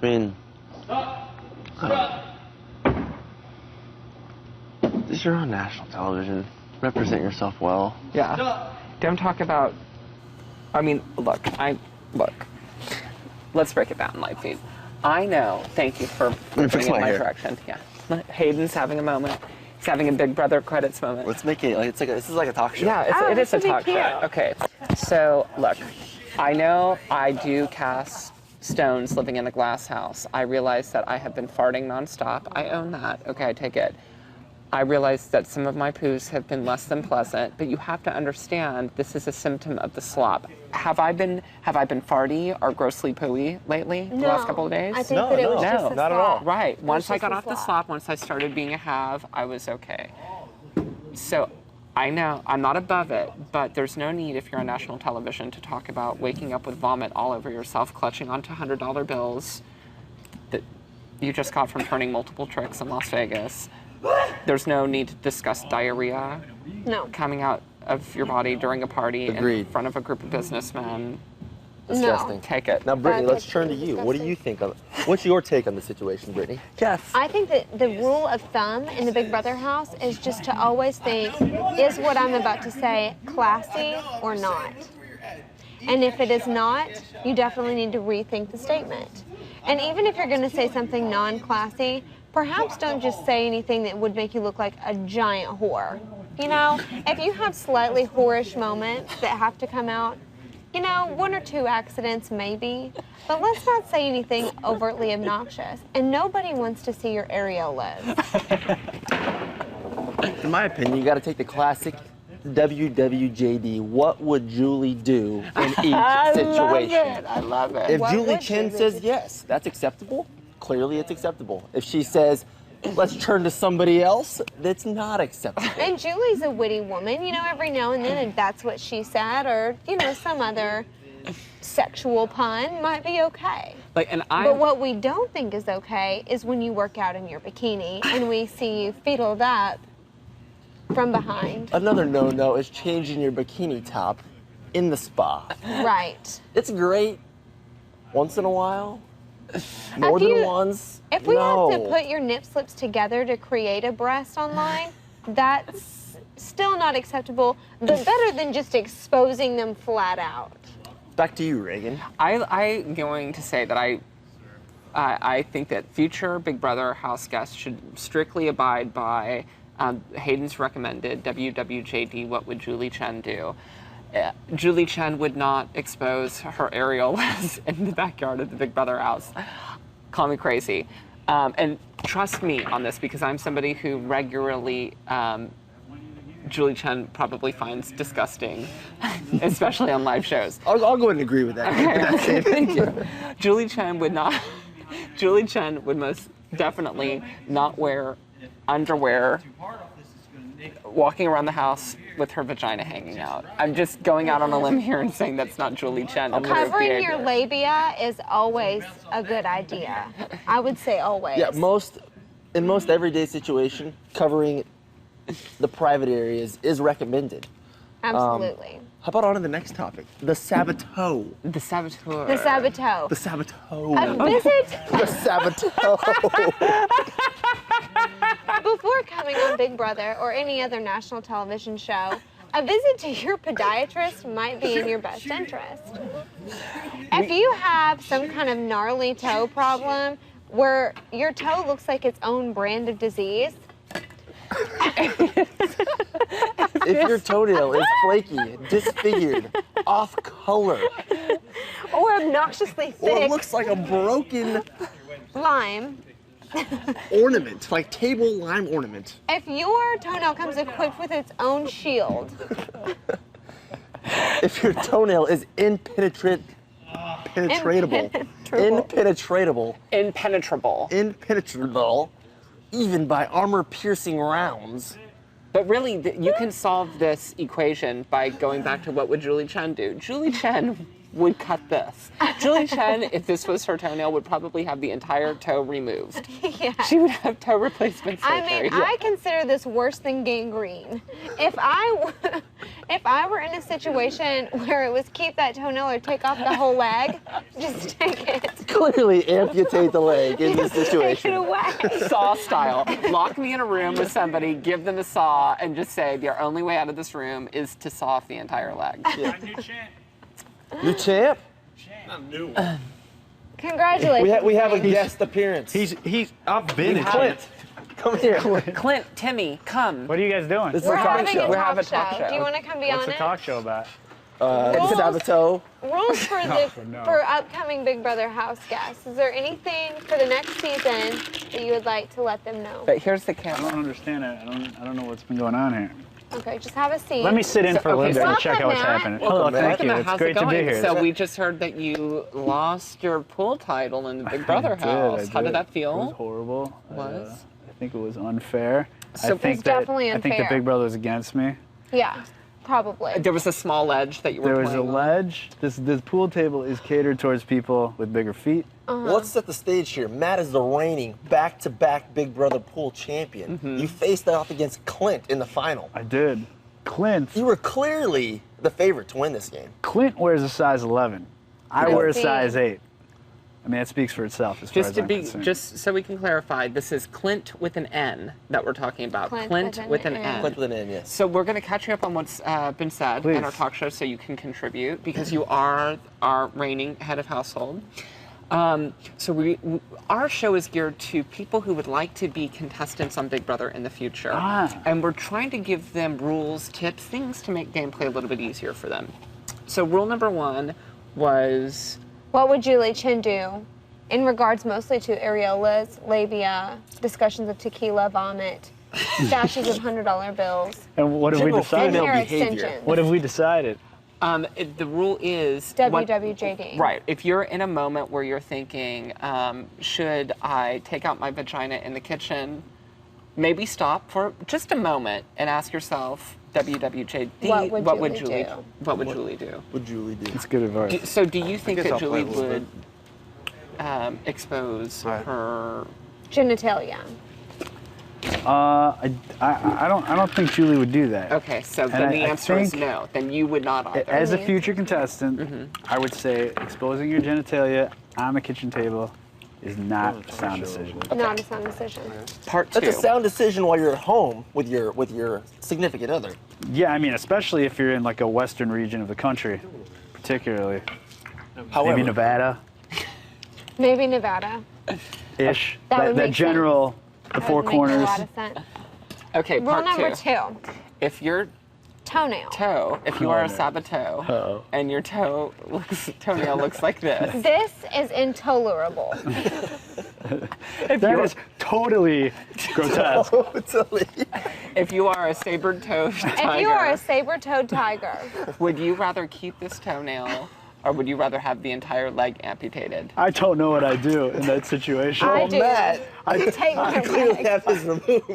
I mean, this you're on national television. Represent yourself well. Yeah. Don't talk about. I mean, look. Let's break it down, Lightfeet. I know. Thank you for putting it in my direction. Yeah. Hayden's having a moment. He's having a Big Brother credits moment. Let's make it like this is like a talk show. Yeah, it is a talk show. Okay. So look, I know I do cast stones living in a glass house. I realize that I have been farting nonstop. I own that. Okay, I take it. I realize that some of my poos have been less than pleasant, but you have to understand this is a symptom of the slop. Have I been farty or grossly pooey lately the last couple of days? I think that it was just the not at all. Right. Once I got off the slop, once I started being a have, I was okay. So I know I'm not above it, but there's no need if you're on national television to talk about waking up with vomit all over yourself, clutching onto $100 bills that you just got from turning multiple tricks in Las Vegas. There's no need to discuss diarrhea coming out of your body during a party in front of a group of businessmen. Disgusting. No. Take it. Now, Brittany, let's turn to you. What do you think of it? What's your take on the situation, Brittany? Yes. I think that the rule of thumb in the Big Brother house is just to always think, is what I'm about to say classy or not? And if it is not, you definitely need to rethink the statement. And even if you're going to say something non-classy, perhaps don't just say anything that would make you look like a giant whore. You know, if you have slightly whorish moments that have to come out, you know, 1 or 2 accidents maybe, but let's not say anything overtly obnoxious. And nobody wants to see your areolas. In my opinion, you got to take the classic WWJD. What would Julie do in each situation? I love it. If Julie Chen says yes, that's acceptable. Clearly, it's acceptable. If she says, let's turn to somebody else, that's not acceptable. And Julie's a witty woman. You know, every now and then that's what she said, or, you know, some other sexual pun might be okay. But what we don't think is okay is when you work out in your bikini and we see you fetaled up from behind. Another no-no is changing your bikini top in the spa. Right. It's great once in a while. More than once. If we have to put your nip slips together to create a breast online, that's still not acceptable, but better than just exposing them flat out. Back to you, Reagan. I'm going to say that I think that future Big Brother house guests should strictly abide by Hayden's recommended WWJD, what would Julie Chen do? Julie Chen would not expose her areolas in the backyard of the Big Brother house. Call me crazy. And trust me on this, because I'm somebody who regularly, Julie Chen probably finds disgusting, especially on live shows. I'll go ahead and agree with that. Okay. Thank you. Julie Chen would most definitely not wear underwear walking around the house with her vagina hanging out. I'm just going out on a limb here and saying that's not Julie Chen. Covering your labia is always a good idea. I would say always. Yeah, in most everyday situation, covering the private areas is recommended. Absolutely. How about on to the next topic? The saboteur. The saboteur. The saboteur. The saboteur. A visit. The saboteur. Before coming on Big Brother or any other national television show, a visit to your podiatrist might be in your best interest. If you have some kind of gnarly toe problem where your toe looks like its own brand of disease, if your toenail is flaky, disfigured, off color, or obnoxiously thick, or it looks like a broken lime, ornament, like table lime ornament. If your toenail comes equipped with its own shield. If your toenail is impenetrable, even by armor-piercing rounds. But really, you can solve this equation by going back to what would Julie Chen do. Julie Chen would cut this. Julie Chen, if this was her toenail, would probably have the entire toe removed. Yeah. She would have toe replacement surgery. I mean, I consider this worse than gangrene. If I were in a situation where it was keep that toenail or take off the whole leg, just take it. Clearly amputate the leg in this Take it situation. away. Saw style. Lock me in a room with somebody, give them a saw, and just say the only way out of this room is to saw off the entire leg. Yeah. New champ. New champ. Not new one. Congratulations. We have a Mike. guest appearance. I've been a Clint. champ. Come here. Clint, Timmy, come. What are you guys doing? This is We're a talk having show. a We're talk, having a talk show. show. Do you want to come be What's on the it? talk show about? Rules. Sabato. Rules for the no. for upcoming Big Brother house guests. Is there anything for the next season that you would like to let them know? But here's the I camera. don't understand it. I don't know what's been going on here. Okay, just have a seat. Let me sit in So- for a little okay, bit and so- check out what's Welcome, happening. Matt. Hello, Welcome, thank Matt. you. Matt, It's how's great it to be going? here. So we just heard that you lost your pool title in the Big Brother I house. did. How did that It feel? was horrible. Was? I think it was unfair. So I think It's definitely I think unfair. the Big Brother was against me. Yeah, probably. There was a small ledge that you were There was a playing on. ledge. This pool table is catered towards people with bigger feet. Well, let's set the stage here. Matt is the reigning back-to-back Big Brother pool champion. You faced off against Clint in the final. I did. Clint You were clearly the favorite to win this game. wears a size 11. I Yeah. wear a See. size 8. I mean, it speaks for itself as far Just as to I'm be, concerned. just so we can clarify, this is Clint with an N that we're talking about. Clint with an N. Clint with an N, yes. So we're going to catch you up on what's been said in our Please. talk show, so you can contribute because you are our reigning head of household. So our show is geared to people who would like to be contestants on Big Brother in the future, and we're trying to give them rules, tips, things to make gameplay a little bit easier for them. So rule number 1 was What would Julie Chen do in regards mostly to areolas, labia, discussions of tequila, vomit, stashes of $100 bills, and what have we General and decided? female hair behavior. extensions? What have we decided? the rule is what- WWJD. Right. If you're in a moment where you're thinking, should I take out my vagina in the kitchen? Maybe stop for just a moment and ask yourself, WWJD, What would Julie do? What would Julie do? Would Julie do? It's good advice. So do you think guess that I'll play Julie a little would expose Right. her? Genitalia. I don't think Julie would do that. Okay, so And then the I answer is think no. Then you would not either. As a future contestant, I would say exposing your genitalia on the kitchen table is not a sound decision. Not a sound decision. Part 2. That's a sound decision while you're at home with your significant other. Yeah, I mean, especially if you're in like a western region of the country, particularly. However, Maybe Nevada-ish. Maybe Nevada. That would make general, the That four would corners. Make a lot of sense. Okay, Rule part number 2. 2. If your Toenail. toe, if you are a no. saboteur, Uh-oh. and your toenail looks like this, This is intolerable. That is totally grotesque. totally. if you are a saber-toed tiger, If you are a saber-toed tiger, would you rather keep this toenail, or would you rather have the entire leg amputated? I don't know what I do in that situation. I do. Matt, Take my clearly leg, have his removed.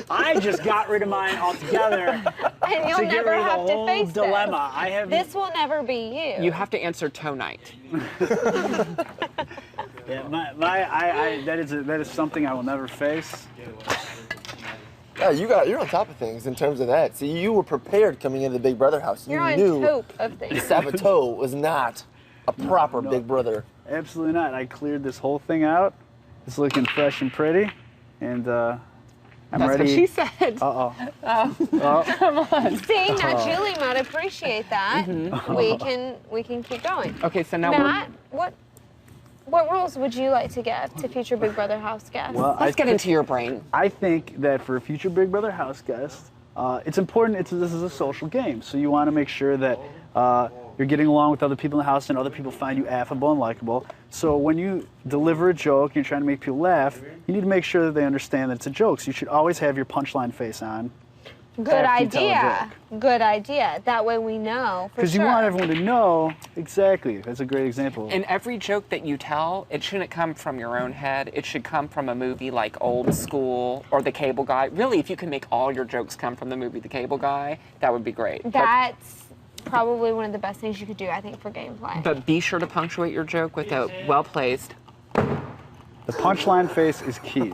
I just got rid of mine altogether and you'll to get never rid of the have to whole face dilemma. I have this. This will never be you. You have to answer toe night. Yeah, that is something I will never face. Yeah, you're on top of things in terms of that. See, you were prepared coming into the Big Brother house. You're You on knew top of things. Saboteur was not a proper No. Big Brother. Absolutely not. I cleared this whole thing out. It's looking fresh and pretty, and I'm That's ready. what she said. Uh-oh. See, now Julie might appreciate that. Mm-hmm. We can keep going. Okay, so now Matt, what rules would you like to give to future Big Brother house guests? Well, let's get into your brain. I think that for a future Big Brother house guest, it's important. This is a social game, so you want to make sure that you're getting along with other people in the house and other people find you affable and likable. So when you deliver a joke and you're trying to make people laugh, you need to make sure that they understand that it's a joke. So you should always have your punchline face on. Good after you tell a idea. Good idea. That way we know for Because sure. you want everyone to know exactly. That's a great example. In every joke that you tell, it shouldn't come from your own head. It should come from a movie like Old School or The Cable Guy. Really, if you can make all your jokes come from the movie The Cable Guy, that would be great. But That's probably one of the best things you could do, I think, for gameplay. But be sure to punctuate your joke with a well-placed. The punchline face is key.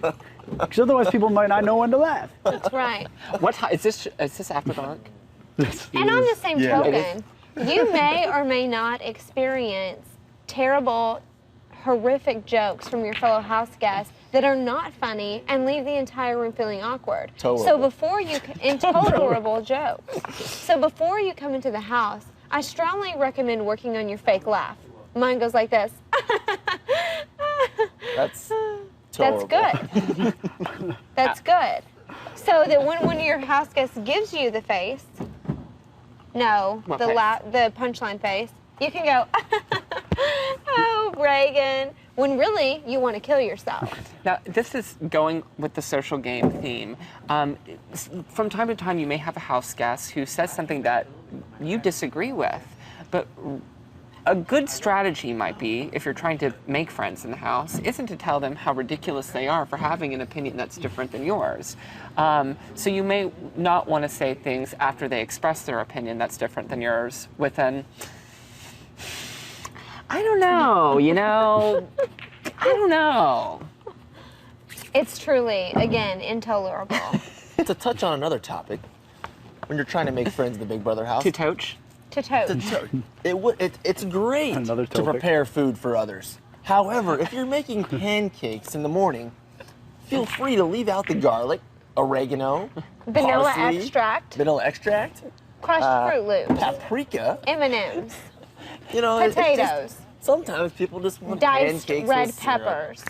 Because otherwise people might not know when to laugh. That's right. What time is this? Is this after dark? And on the same Yeah. token, you may or may not experience terrible, horrific jokes from your fellow house guests that are not funny and leave the entire room feeling awkward. Tolerable. So before you, intolerable jokes. So before you come into the house, I strongly recommend working on your fake laugh. Mine goes like this. That's That's tolerable. good. That's good. So that when one of your house guests gives you the face, What face? the punchline face, you can go, oh, Reagan, when really you want to kill yourself. Now, this is going with the social game theme. From time to time, you may have a house guest who says something that you disagree with, but a good strategy might be, if you're trying to make friends in the house, isn't to tell them how ridiculous they are for having an opinion that's different than yours. So you may not want to say things after they express their opinion that's different than yours with an, I don't know, I don't know. It's truly, again, intolerable. To touch on another topic, when you're trying to make friends in the Big Brother house, To toach. To tote. it's great Another to topic. prepare food for others. However, if you're making pancakes in the morning, feel free to leave out the garlic, oregano, Vanilla parsley, extract, vanilla extract, crushed Fruit Loops, paprika. M&Ms, You know, it's just- potatoes, sometimes people just want diced pancakes red with syrup. peppers,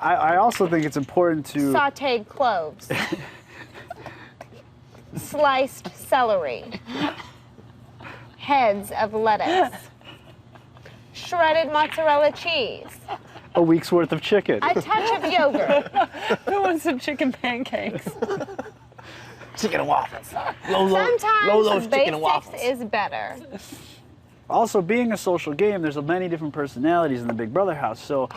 I also think it's important to sauteed cloves, sliced celery, heads of lettuce, shredded mozzarella cheese, a week's worth of chicken. a touch of yogurt. Who wants some chicken pancakes? Chicken and waffles. Lolo's Sometimes chicken and waffles. basics is better. Also, being a social game, there's many different personalities in the Big Brother house. So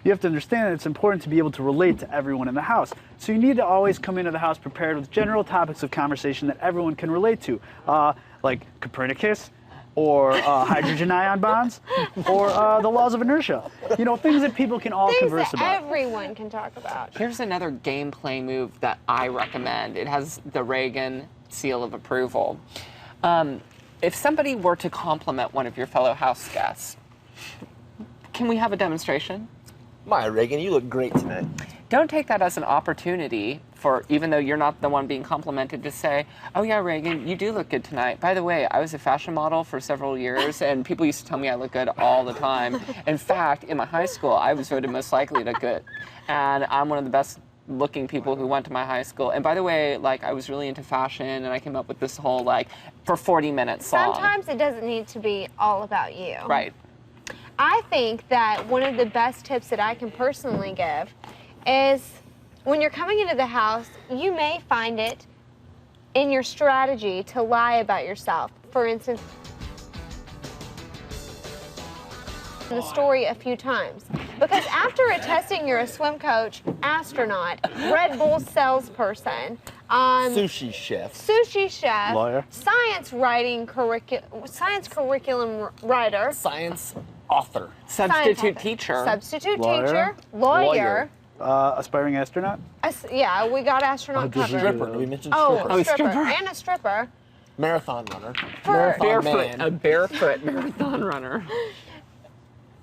you have to understand that it's important to be able to relate to everyone in the house. So you need to always come into the house prepared with general topics of conversation that everyone can relate to, like Copernicus, or hydrogen ion bonds, or the laws of inertia. Things that people can all Things converse that about. everyone can talk about. Here's another gameplay move that I recommend. It has the Reagan seal of approval. If somebody were to compliment one of your fellow house guests, can we have a demonstration? My Reagan, you look great tonight. Don't take that as an opportunity for, even though you're not the one being complimented, to say, oh yeah, Reagan, you do look good tonight. By the way, I was a fashion model for several years, and people used to tell me I look good all the time. In fact, in my high school, I was voted most likely to look good. And I'm one of the best looking people who went to my high school. And by the way, I was really into fashion, and I came up with this whole, for 40 minutes song. Sometimes it doesn't need to be all about you. Right. I think that one of the best tips that I can personally give is when you're coming into the house, you may find it in your strategy to lie about yourself. For instance, the story a few times. Because after attesting you're a swim coach, astronaut, Red Bull salesperson, Sushi chef. sushi chef, Lawyer. science curriculum writer, Science author. Substitute science- teacher. substitute Lawyer. teacher, lawyer. Aspiring astronaut. Yeah, we got astronaut this is covered. Stripper. Did we mention Oh, stripper? Oh, stripper. stripper. And a stripper. Marathon runner. For- Marathon man. barefoot marathon runner.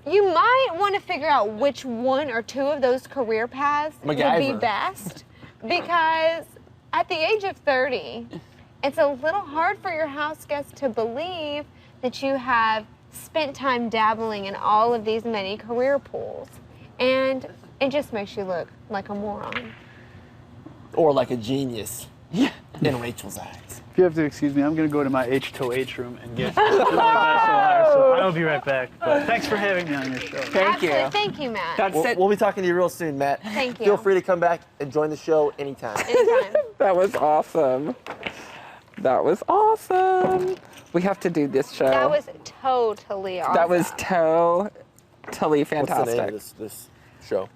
You might want to figure out which one or two of those career paths would be MacGyver. best, because at the age of 30, it's a little hard for your house guests to believe that you have spent time dabbling in all of these many career pools. And it just makes you look like a moron. Or like a genius. In Rachel's eyes. If you have to excuse me, I'm going to go to my H2H room and get my glass of water, so I'll be right back. But thanks for having me on your show. Thank you. Absolutely. Thank you, Matt. That's it. We'll be talking to you real soon, Matt. Thank you. Feel free to come back and join the show anytime. Anytime. That was awesome. That was awesome. We have to do this show. That was totally awesome. That was totally fantastic. What's the name of this show?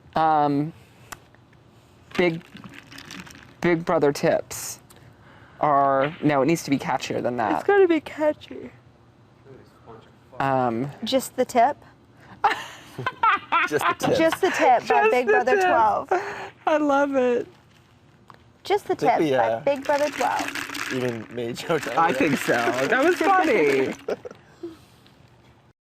Big Brother tips. Or no, it needs to be catchier than that. It's gotta be catchy. Just the Tip. Just the tip. Just the Tip by Big Brother 12. I love it. Just the think Tip we, by Big Brother 12. Even made a joke. I think so. That was funny.